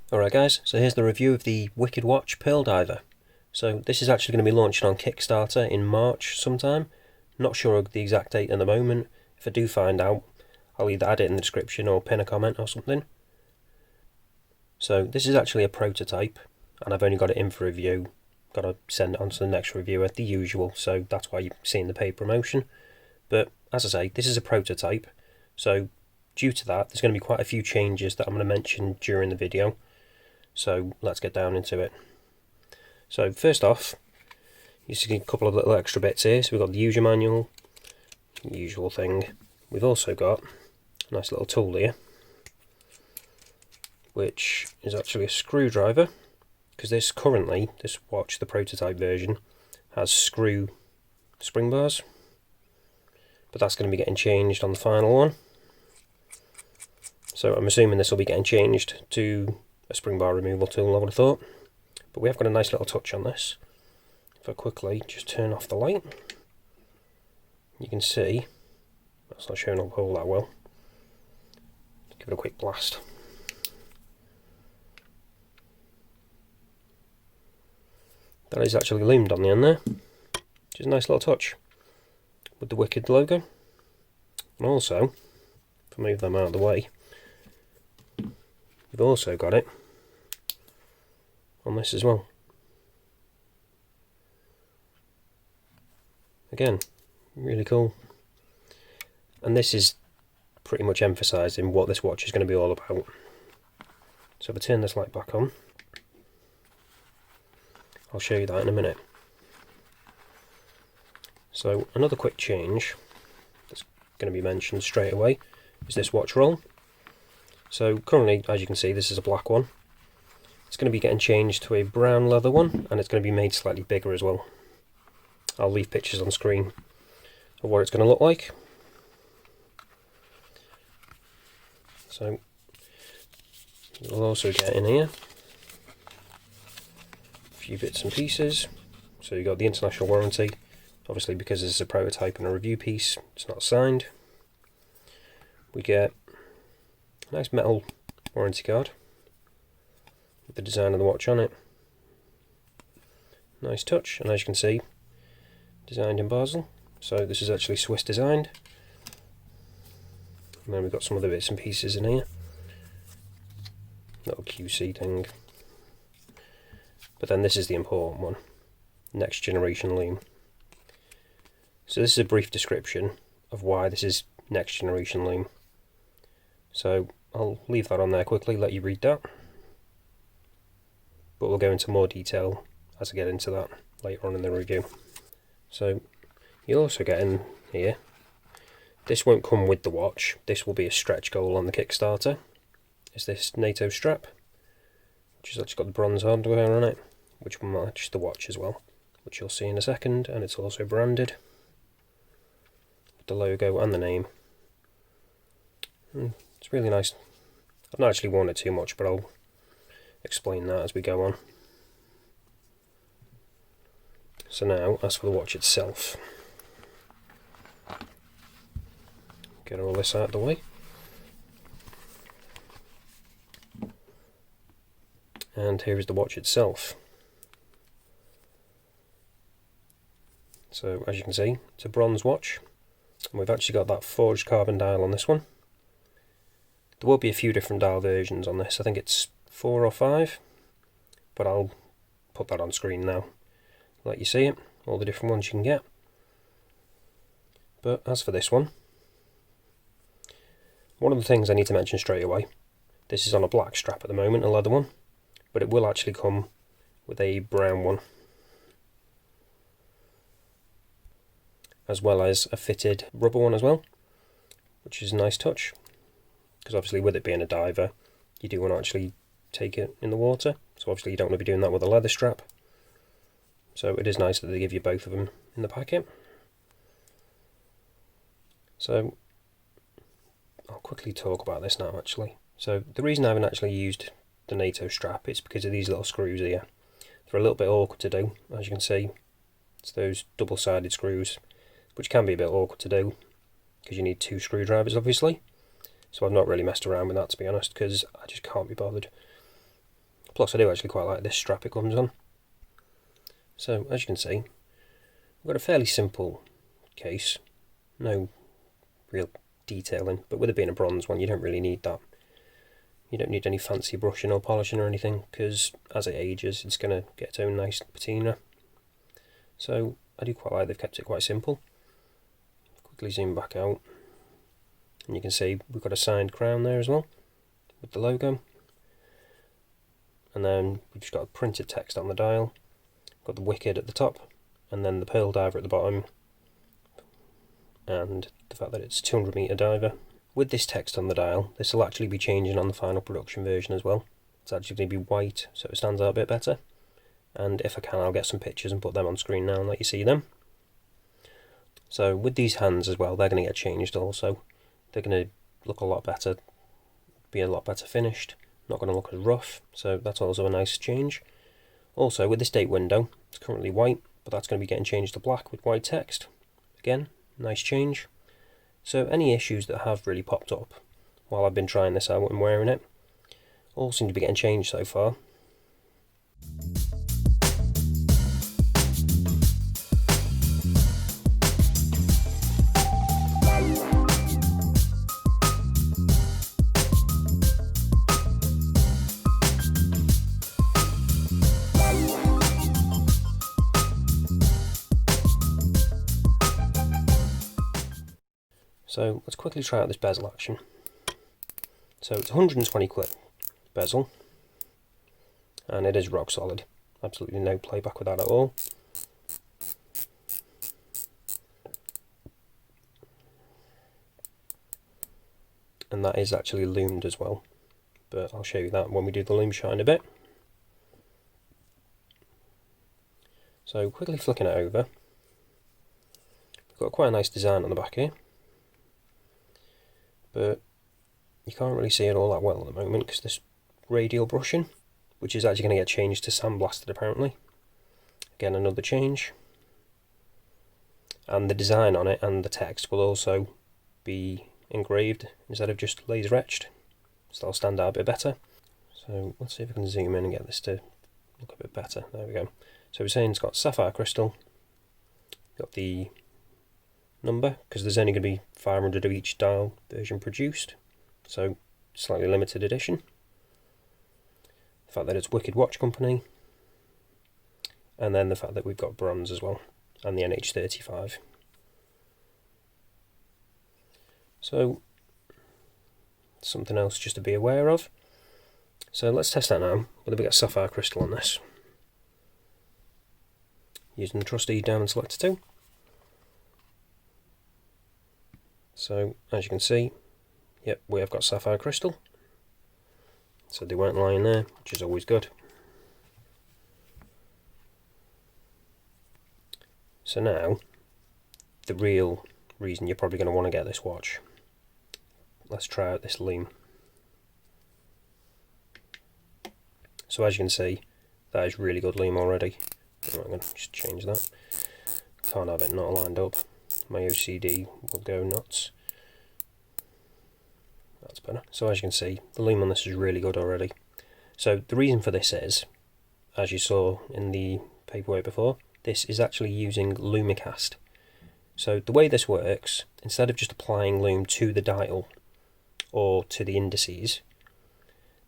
Alright guys, so here's the review of the Wicked Watch Pearl Diver. So this is actually going to be launching on Kickstarter in March sometime. Not sure of the exact date at the moment. If I do find out, I'll either add it in the description or pin a comment or something. So this is actually a prototype, and I've only got it in for review. Got to send it on to the next reviewer, the usual, so that's why you're seeing the paid promotion. But as I say, this is a prototype, so due to that, there's going to be quite a few changes that I'm going to mention during the video. So let's get down into it. So first off, you see a couple of little extra bits here. So we've got the user manual, usual thing. We've also got a nice little tool here, which is actually a screwdriver, because this watch, the prototype version, has screw spring bars, but that's going to be getting changed on the final one. So I'm assuming this will be getting changed to a spring bar removal tool, I would have thought. But we have got a nice little touch on this. If I quickly just turn off the light, you can see that's not showing up all that well. Give it a quick blast. That is actually loomed on the end there, which is a nice little touch with the Wicked logo. And also, if I move them out of the way, we've also got it on this as well. Again, really cool. And this is pretty much emphasising what this watch is going to be all about. So if I turn this light back on, I'll show you that in a minute. So another quick change that's going to be mentioned straight away is this watch roll. So currently, as you can see, this is a black one. It's going to be getting changed to a brown leather one, and it's going to be made slightly bigger as well. I'll leave pictures on screen of what it's going to look like. So you'll also get in here a few bits and pieces. So you've got the international warranty. Obviously, because this is a prototype and a review piece, it's not signed. We get a nice metal warranty card with the design of the watch on it. Nice touch, and as you can see, designed in Basel. So this is actually Swiss designed. And then we've got some other bits and pieces in here. Little QC thing. But then this is the important one. Next generation Lume. So this is a brief description of why this is next generation Lume. So I'll leave that on there quickly, let you read that. But we'll go into more detail as I get into that later on in the review. So you'll also get in here, this won't come with the watch, this will be a stretch goal on the Kickstarter, is this NATO strap, which has actually got the bronze hardware on it, which will match the watch as well, which you'll see in a second, and it's also branded with the logo and the name. It's really nice. I've not actually worn it too much, but I'll explain that as we go on. So now, as for the watch itself, get all this out of the way. And here is the watch itself. So as you can see, it's a bronze watch, and we've actually got that forged carbon dial on this one. There will be a few different dial versions on this. I think it's 4 or 5, but I'll put that on screen now, let you see it, all the different ones you can get. But as for this one of the things I need to mention straight away, this is on a black strap at the moment, a leather one, but it will actually come with a brown one, as well as a fitted rubber one as well, which is a nice touch, because obviously with it being a diver, you do want to actually take it in the water, so obviously you don't want to be doing that with a leather strap. So it is nice that they give you both of them in the packet. So I'll quickly talk about this now actually. So the reason I haven't actually used the NATO strap is because of these little screws here. They're a little bit awkward to do, as you can see. It's those double-sided screws, which can be a bit awkward to do because you need 2 screwdrivers obviously. So I've not really messed around with that, to be honest, because I just can't be bothered. Plus I do actually quite like this strap it comes on. So as you can see, we've got a fairly simple case, no real detailing, but with it being a bronze one you don't really need that. You don't need any fancy brushing or polishing or anything, because as it ages it's going to get its own nice patina. So I do quite like they've kept it quite simple. Quickly zoom back out, and you can see we've got a signed crown there as well, with the logo. And then we've just got printed text on the dial, got the wicked at the top, and then the pearl diver at the bottom, and the fact that it's 200 metre diver. With this text on the dial, this will actually be changing on the final production version as well. It's actually going to be white, so it stands out a bit better. And if I can, I'll get some pictures and put them on screen now and let you see them. So with these hands as well, they're going to get changed also. They're going to look a lot better, be a lot better finished, not going to look as rough, so that's also a nice change. Also with this date window, it's currently white, but that's going to be getting changed to black with white text. Again, nice change. So any issues that have really popped up while I've been trying this out and wearing it, all seem to be getting changed so far. So let's quickly try out this bezel action. So it's 120 clip bezel, and it is rock solid. Absolutely no playback with that at all. And that is actually lumed as well, but I'll show you that when we do the lume shine a bit. So quickly flicking it over, we've got quite a nice design on the back here, but you can't really see it all that well at the moment because this radial brushing, which is actually going to get changed to sandblasted apparently. Again, another change. And the design on it and the text will also be engraved instead of just laser etched, so they'll stand out a bit better. So let's see if I can zoom in and get this to look a bit better. There we go. So we're saying it's got sapphire crystal, got the number, because there's only going to be 500 of each dial version produced, so slightly limited edition. The fact that it's Wicked Watch Company, and then the fact that we've got bronze as well, and the NH35. So something else just to be aware of. So let's test that now, whether we get sapphire crystal on this. Using the trusty diamond selector tool. So as you can see, yep, we have got sapphire crystal. So they weren't lying there, which is always good. So now, the real reason you're probably going to want to get this watch. Let's try out this lume. So as you can see, that is really good lume already. I'm going to just change that. Can't have it not lined up. My OCD will go nuts. That's better. So as you can see, the lume on this is really good already. So the reason for this is, as you saw in the paperwork before, this is actually using Lumecast. So the way this works, instead of just applying lume to the dial or to the indices,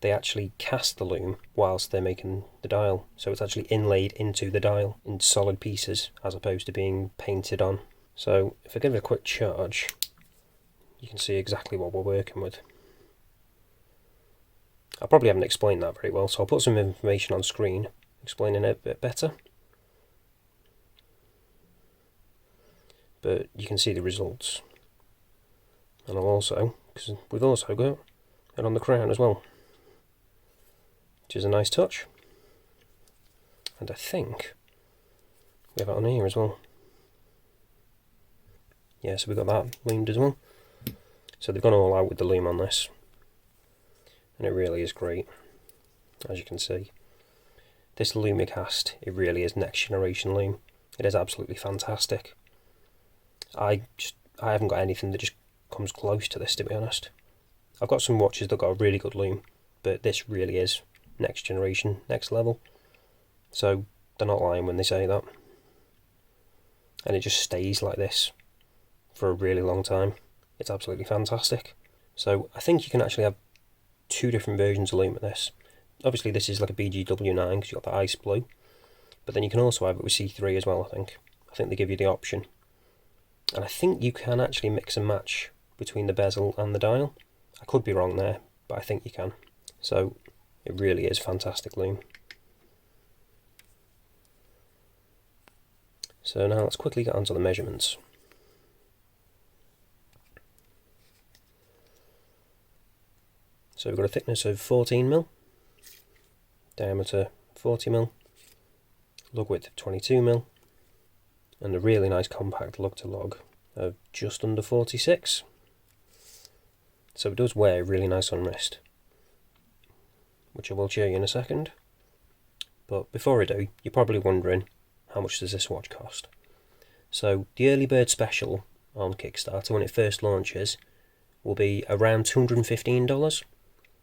they actually cast the lume whilst they're making the dial. So it's actually inlaid into the dial in solid pieces as opposed to being painted on. So if I give it a quick charge, you can see exactly what we're working with. I probably haven't explained that very well, so I'll put some information on screen explaining it a bit better. But you can see the results. And I'll also, because we've also got it on the crown as well, which is a nice touch. And I think we have it on here as well. Yeah, so we've got that lumed as well. So they've gone all out with the lume on this. And it really is great, as you can see. This Lumecast, it really is next generation lume. It is absolutely fantastic. I haven't got anything that just comes close to this, to be honest. I've got some watches that got a really good lume, but this really is next generation, next level. So they're not lying when they say that. And it just stays like this for a really long time. It's absolutely fantastic. So I think you can actually have 2 different versions of Lume at this. Obviously this is like a BGW9 because you've got the ice blue, but then you can also have it with C3 as well, I think. I think they give you the option. And I think you can actually mix and match between the bezel and the dial. I could be wrong there, but I think you can. So it really is fantastic Lume. So now let's quickly get onto the measurements. So we've got a thickness of 14mm, diameter 40mm, lug width of 22mm, and a really nice compact lug to lug of just under 46. So it does wear really nice on wrist, which I will show you in a second. But before I do, you're probably wondering, how much does this watch cost? So the early bird special on Kickstarter when it first launches will be around $215.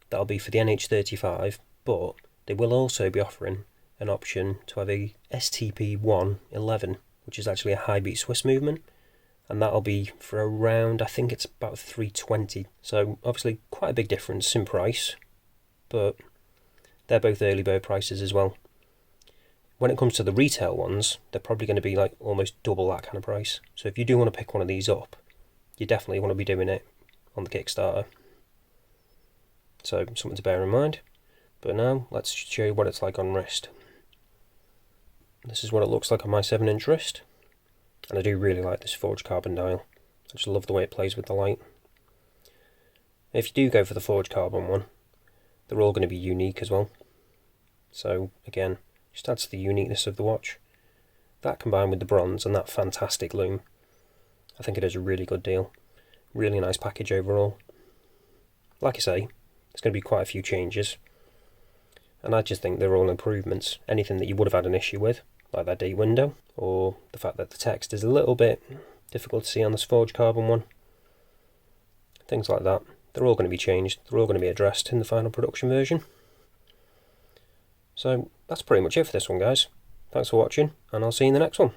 That'll be for the NH35, but they will also be offering an option to have a STP-111, which is actually a high beat Swiss movement, and that'll be for around, I think it's about $320. So obviously quite a big difference in price, but they're both early bird prices as well. When it comes to the retail ones, they're probably going to be like almost double that kind of price. So if you do want to pick one of these up, you definitely want to be doing it on the Kickstarter. So something to bear in mind. But now let's show you what it's like on wrist. This is what it looks like on my 7-inch wrist. And I do really like this forged carbon dial. I just love the way it plays with the light. If you do go for the forged carbon one, they're all going to be unique as well. So again, just adds to the uniqueness of the watch. That combined with the bronze and that fantastic Lume, I think it is a really good deal. Really nice package overall. Like I say, there's going to be quite a few changes, and I just think they're all improvements. Anything that you would have had an issue with, like that date window, or the fact that the text is a little bit difficult to see on this forged carbon one, things like that, they're all going to be changed, they're all going to be addressed in the final production version. So that's pretty much it for this one, guys. Thanks for watching, and I'll see you in the next one.